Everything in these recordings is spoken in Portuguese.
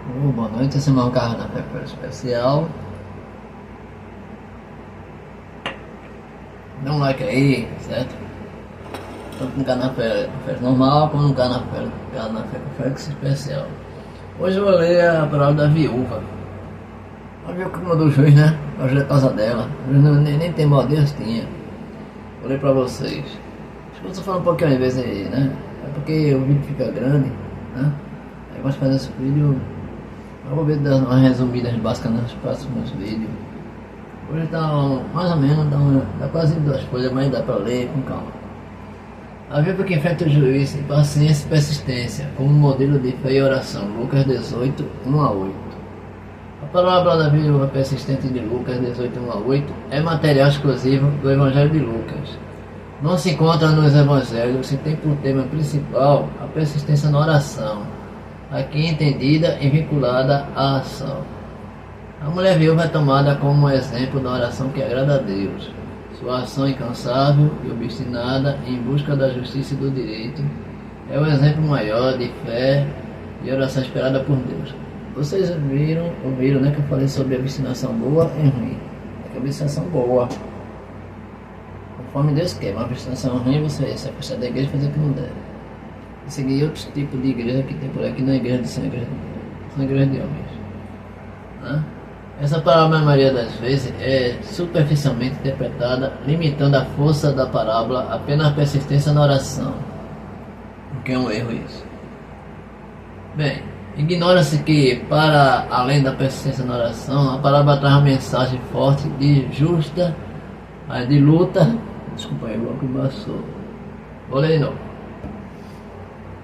Boa noite, esse é meu carro na Pepper Especial. Dá um like aí, certo? Tanto no canal Flex normal como no canal Flex Especial. Hoje eu vou ler a palavra da viúva. A viúva que mandou o juiz, né? Pra ajudar a causa dela. O juiz nem tem mal Deus tinha. Vou ler pra vocês. Acho que eu tô falando um pouquinho às vezes aí, né? É porque o vídeo fica grande, né? Aí eu gosto de fazer esse vídeo. Eu vou ver dar umas resumidas básicas nos próximos vídeos. Hoje tá mais ou menos, dá quase 2 folhas, mas dá pra ler com calma. A viúva que enfrenta o juiz em paciência e persistência, como modelo de fé e oração. Lucas 18, 1 a 8. A palavra da viúva persistente de Lucas 18, 1 a 8 é material exclusivo do Evangelho de Lucas. Não se encontra nos evangelhos e tem por tema principal a persistência na oração, aqui entendida e vinculada à ação. A mulher viúva é tomada como um exemplo da oração que agrada a Deus. Sua ação incansável e obstinada em busca da justiça e do direito é o exemplo maior de fé e oração esperada por Deus. Vocês ouviram, né, que eu falei sobre obstinação boa e ruim. É que a obstinação boa, conforme Deus quer, uma obstinação ruim você se afastar da igreja e fazer o que não deve. E seguir outros tipos de igreja que tem por aqui na igreja de são igreja de homens. Né? Essa parábola, na maioria das vezes, é superficialmente interpretada, limitando a força da parábola apenas à persistência na oração, o que é um erro isso. Bem, ignora-se que, para além da persistência na oração, a parábola traz uma mensagem forte de luta. Desculpa aí, o bloco passou. Vou ler de novo.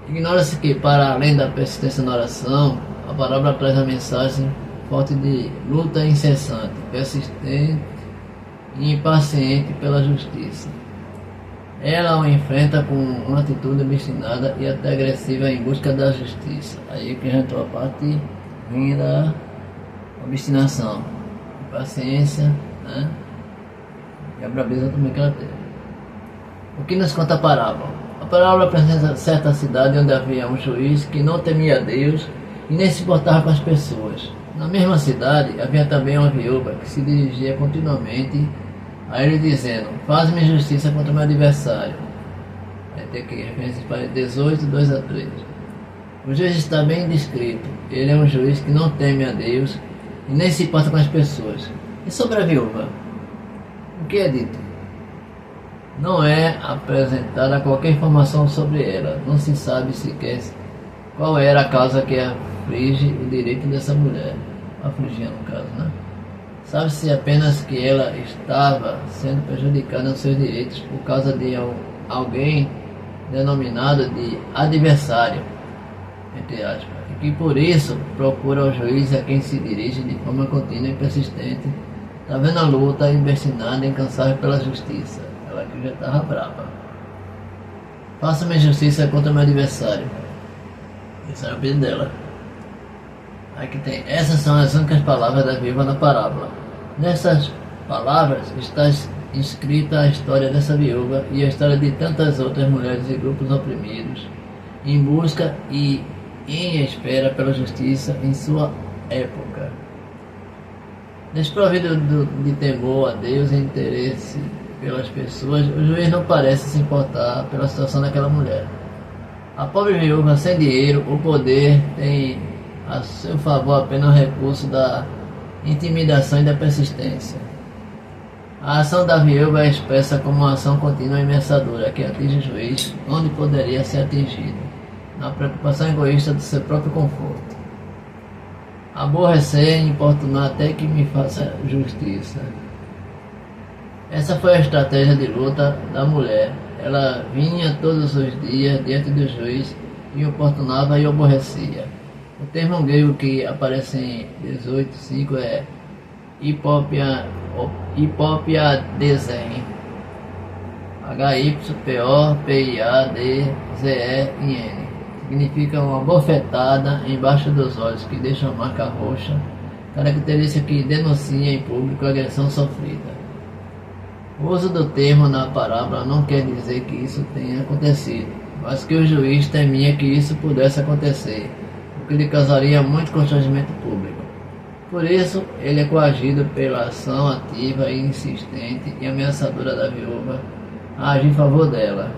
Ignora-se que, para além da persistência na oração, a parábola traz a mensagem forte de luta incessante, persistente e impaciente pela justiça. Ela o enfrenta com uma atitude obstinada e até agressiva em busca da justiça. Aí que já entrou a parte da obstinação, paciência, né? E a brabeza também que ela teve. O que nos conta a parábola? A parábola apresenta certa cidade onde havia um juiz que não temia Deus e nem se importava com as pessoas. Na mesma cidade havia também uma viúva que se dirigia continuamente a ele dizendo: faz-me justiça contra o meu adversário. Vai ter aqui referências para 18, 2 a 3. O juiz está bem descrito. Ele é um juiz que não teme a Deus e nem se importa com as pessoas. E sobre a viúva? O que é dito? Não é apresentada qualquer informação sobre ela. Não se sabe sequer qual era a causa que aflige o direito dessa mulher. Afligia, no caso, né? Sabe-se apenas que ela estava sendo prejudicada nos seus direitos por causa de alguém denominado de adversário, entre aspas, e que por isso procura o juiz a quem se dirige de forma contínua e persistente, está vendo a luta obstinada e incansável pela justiça. Ela que já estava brava. Faça-me justiça contra meu adversário. Esse era o pedido dela. Aqui tem: essas são as únicas palavras da viúva na parábola. Nessas palavras está escrita a história dessa viúva e a história de tantas outras mulheres e grupos oprimidos, em busca e em espera pela justiça em sua época. Desprovido de temor a Deus e interesse pelas pessoas, o juiz não parece se importar pela situação daquela mulher. A pobre viúva sem dinheiro ou poder tem a seu favor apenas o recurso da intimidação e da persistência. A ação da viúva é expressa como uma ação contínua e ameaçadora que atinge o juiz onde poderia ser atingido, na preocupação egoísta do seu próprio conforto. Aborrecer e importunar até que me faça justiça. Essa foi a estratégia de luta da mulher. Ela vinha todos os dias diante do juiz e importunava e aborrecia. O termo grego que aparece em 18:5 é hypopiadesen. Hypopiadzen. Significa uma bofetada embaixo dos olhos que deixa uma marca roxa, característica que denuncia em público a agressão sofrida. O uso do termo na parábola não quer dizer que isso tenha acontecido, mas que o juiz temia que isso pudesse acontecer, por que lhe causaria muito constrangimento público. Por isso, ele é coagido pela ação ativa e insistente e ameaçadora da viúva a agir em favor dela.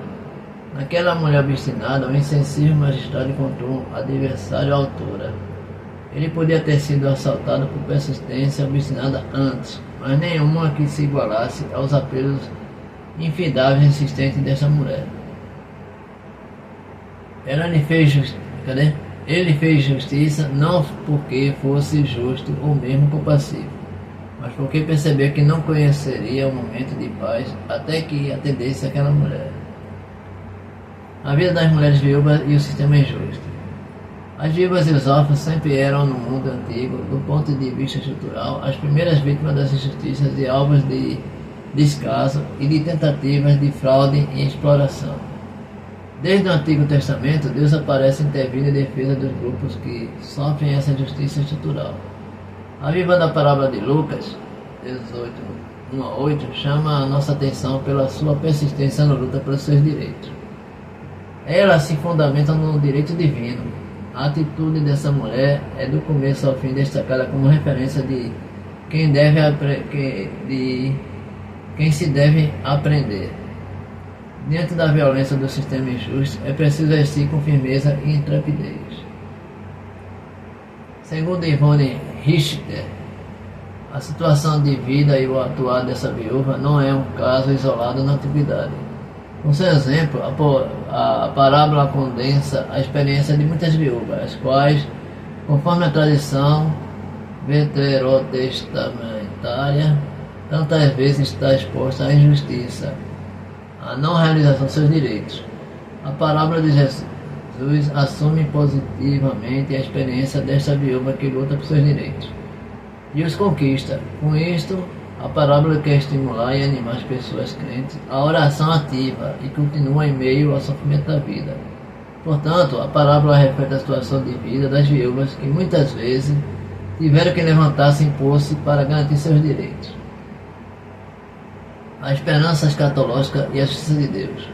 Naquela mulher obstinada, o insensível magistrado encontrou um adversário à altura. Ele podia ter sido assaltado por persistência obstinada antes, mas nenhuma que se igualasse aos apelos infidáveis e insistentes dessa mulher. Ele fez justiça não porque fosse justo ou mesmo compassivo, mas porque percebeu que não conheceria o momento de paz até que atendesse aquela mulher. A vida das mulheres viúvas e o sistema injusto. As viúvas e os órfãos sempre eram, no mundo antigo, do ponto de vista estrutural, as primeiras vítimas das injustiças e alvos de descaso e de tentativas de fraude e exploração. Desde o Antigo Testamento, Deus aparece intervindo em defesa dos grupos que sofrem essa justiça estrutural. A viúva da parábola de Lucas 18, 1 a 8, chama a nossa atenção pela sua persistência na luta pelos seus direitos. Ela se fundamenta no direito divino. A atitude dessa mulher é do começo ao fim destacada como referência de quem se deve aprender. Diante da violência do sistema injusto, é preciso agir com firmeza e intrepidez. Segundo Yvonne Richter, a situação de vida e o atuar dessa viúva não é um caso isolado na antiguidade. Com seu exemplo, a parábola condensa a experiência de muitas viúvas, as quais, conforme a tradição veterotestamentária, tantas vezes está exposta à injustiça, à não realização de seus direitos. A parábola de Jesus assume positivamente a experiência desta viúva que luta por seus direitos e os conquista. Com isto, a parábola quer estimular e animar as pessoas crentes à oração ativa e continua em meio ao sofrimento da vida. Portanto, a parábola reflete a situação de vida das viúvas que muitas vezes tiveram que levantar-se e impor-se para garantir seus direitos. A esperança escatológica e a justiça de Deus.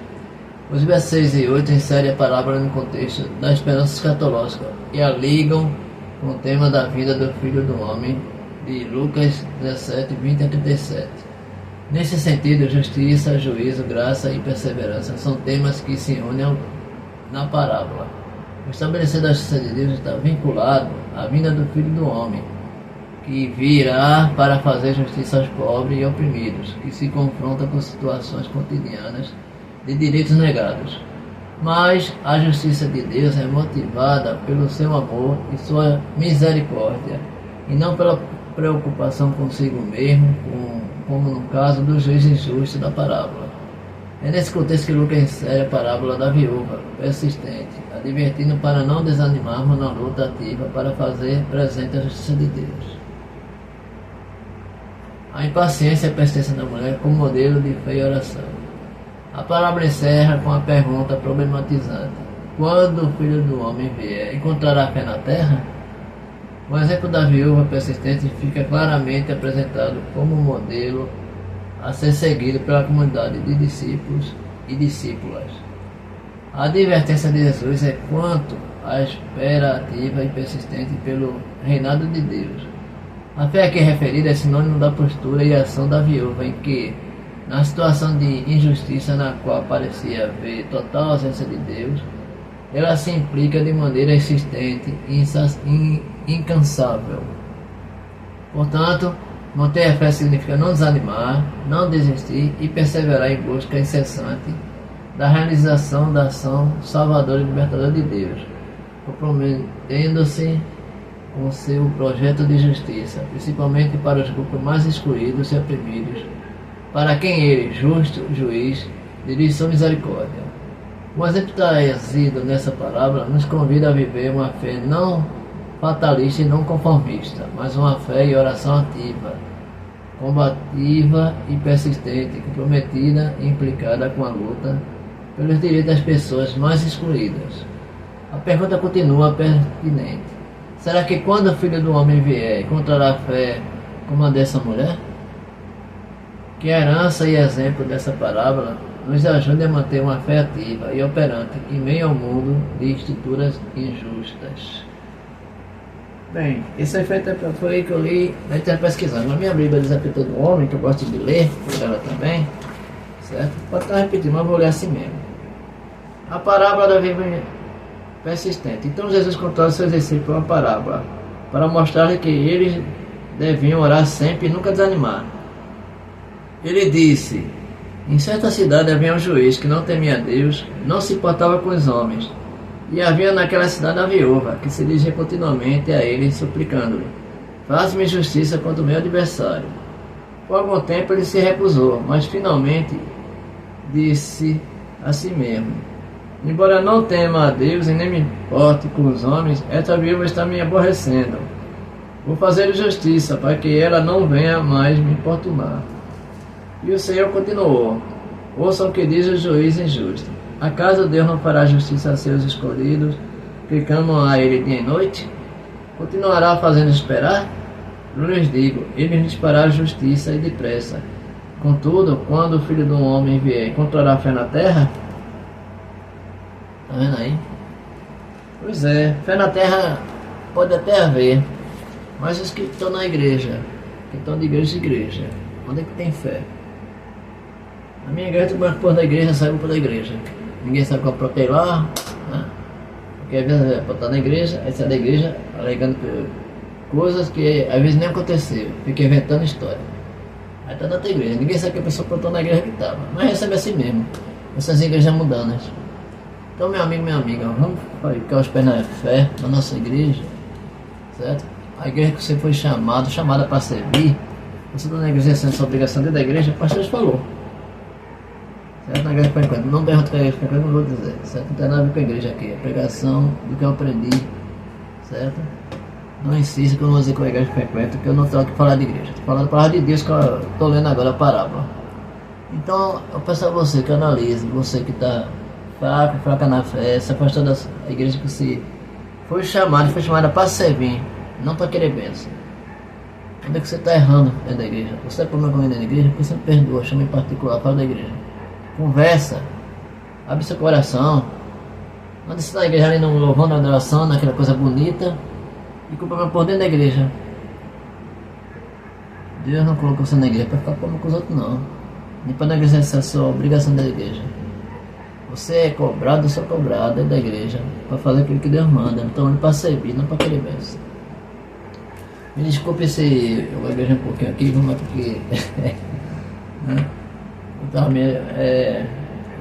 Os versos 6 e 8 inserem a parábola no contexto da esperança escatológica e a ligam com o tema da vida do Filho do Homem, de Lucas 17, 20 a 37. Nesse sentido, justiça, juízo, graça e perseverança são temas que se unem na parábola. O estabelecer da justiça de Deus está vinculado à vinda do Filho do Homem, que virá para fazer justiça aos pobres e oprimidos, que se confrontam com situações cotidianas de direitos negados. Mas a justiça de Deus é motivada pelo seu amor e sua misericórdia, e não pela preocupação consigo mesmo, como no caso do juiz injusto da parábola. É nesse contexto que Lucas insere a parábola da viúva persistente, advertindo para não desanimarmos na luta ativa para fazer presente a justiça de Deus. A impaciência e a persistência da mulher como modelo de fé e oração. A parábola encerra com a pergunta problematizante: quando o Filho do Homem vier, encontrará fé na terra? O exemplo da viúva persistente fica claramente apresentado como modelo a ser seguido pela comunidade de discípulos e discípulas. A advertência de Jesus é quanto à espera ativa e persistente pelo reinado de Deus. A fé aqui referida é sinônimo da postura e ação da viúva, em que, na situação de injustiça na qual parecia haver total ausência de Deus, ela se implica de maneira insistente e incansável. Portanto, manter a fé significa não desanimar, não desistir e perseverar em busca incessante da realização da ação salvadora e libertadora de Deus, comprometendo-se com seu projeto de justiça, principalmente para os grupos mais excluídos e oprimidos, para quem ele, justo juiz, dirige sua misericórdia. O exemplo trazido nessa parábola nos convida a viver uma fé não fatalista e não conformista, mas uma fé e oração ativa, combativa e persistente, comprometida e implicada com a luta pelos direitos das pessoas mais excluídas. A pergunta continua pertinente: será que quando o Filho do Homem vier, encontrará fé como a dessa mulher? Que a herança e exemplo dessa parábola nos ajude a manter uma fé ativa e operante em meio ao mundo de estruturas injustas. Bem, isso aí foi que eu li na internet pesquisando. Na minha Bíblia diz aqui todo homem, que eu gosto de ler, por ela também, certo? Pode estar repetindo, mas eu vou ler assim mesmo. A parábola da viva persistente. Então Jesus contou aos seus discípulos uma parábola, para mostrar que eles deviam orar sempre e nunca desanimar. Ele disse: em certa cidade havia um juiz que não temia a Deus, não se importava com os homens. E havia naquela cidade a viúva, que se dirigia continuamente a ele, suplicando-lhe: faz-me justiça contra o meu adversário. Por algum tempo ele se recusou, mas finalmente disse a si mesmo: embora não tema a Deus e nem me importe com os homens, esta viúva está me aborrecendo. Vou fazer justiça, para que ela não venha mais me importunar. E o Senhor continuou: ouçam o que diz o juiz injusto. Acaso Deus não fará justiça a seus escolhidos, que clamam a Ele dia e noite? Continuará fazendo esperar? Eu lhes digo, Ele lhes fará justiça e depressa. Contudo, quando o Filho do Homem vier, encontrará fé na terra? Tá vendo aí? Pois é, fé na terra pode até haver, mas os que estão na igreja, que estão de igreja em igreja, onde é que tem fé? Na minha igreja, tu pôr da igreja, saiu para da igreja. Ninguém sabe qual protelar, né? Porque às vezes é para estar na igreja, aí sai da igreja alegando coisas que às vezes nem aconteceu, fica inventando história. Aí está na outra igreja, ninguém sabe que a pessoa plantou na igreja que estava, mas recebe assim mesmo, essas igrejas mundanas. Então, meu amigo, minha amiga, vamos ficar os pés na fé, na nossa igreja, certo? A igreja que você foi chamada para servir, você está na igreja sendo sua obrigação dentro da igreja, o pastor falou. Certo? Na igreja frequente, não pergunto que a igreja frequente, não vou dizer, certo? Não tem nada a ver com a igreja aqui, é pregação do que eu aprendi, certo? Não insista que eu não vou dizer com a igreja frequente, porque eu não tenho que falar de igreja, estou falando a palavra de Deus que eu estou lendo agora a parábola. Então, eu peço a você que analise, você que está fraca na fé, se afastou da igreja que você foi chamada para servir, não para querer bênção. Onde é que você está errando dentro da igreja? Você está comendo dentro da igreja, porque você não perdoa, chama em particular, fala da igreja. Conversa, abre seu coração. Quando você está na igreja ali no louvando, na adoração, naquela coisa bonita, e com o problema por dentro da igreja. Deus não colocou você na igreja para ficar como com os outros, não. Nem para negociar a sua obrigação da igreja. Você é cobrado, eu sou cobrado dentro da igreja para fazer aquilo que Deus manda. Então, para servir, não para querer bênção. Me desculpe se eu vou igreja um pouquinho aqui, vamos porque. Né? Então,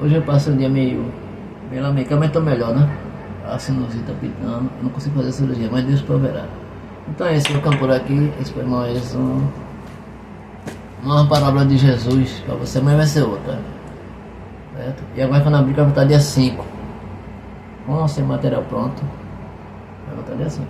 hoje eu passo o dia meio lamentável, mas estou melhor, né? A sinusite tá pitando, eu não consigo fazer cirurgia, mas Deus proverá. Então é isso, vou ficar por aqui. Esse foi mais uma parábola de Jesus para você, mas vai ser outra. Certo? E agora quando abrir vai voltar dia 5. Com o seu material pronto, vai voltar dia 5.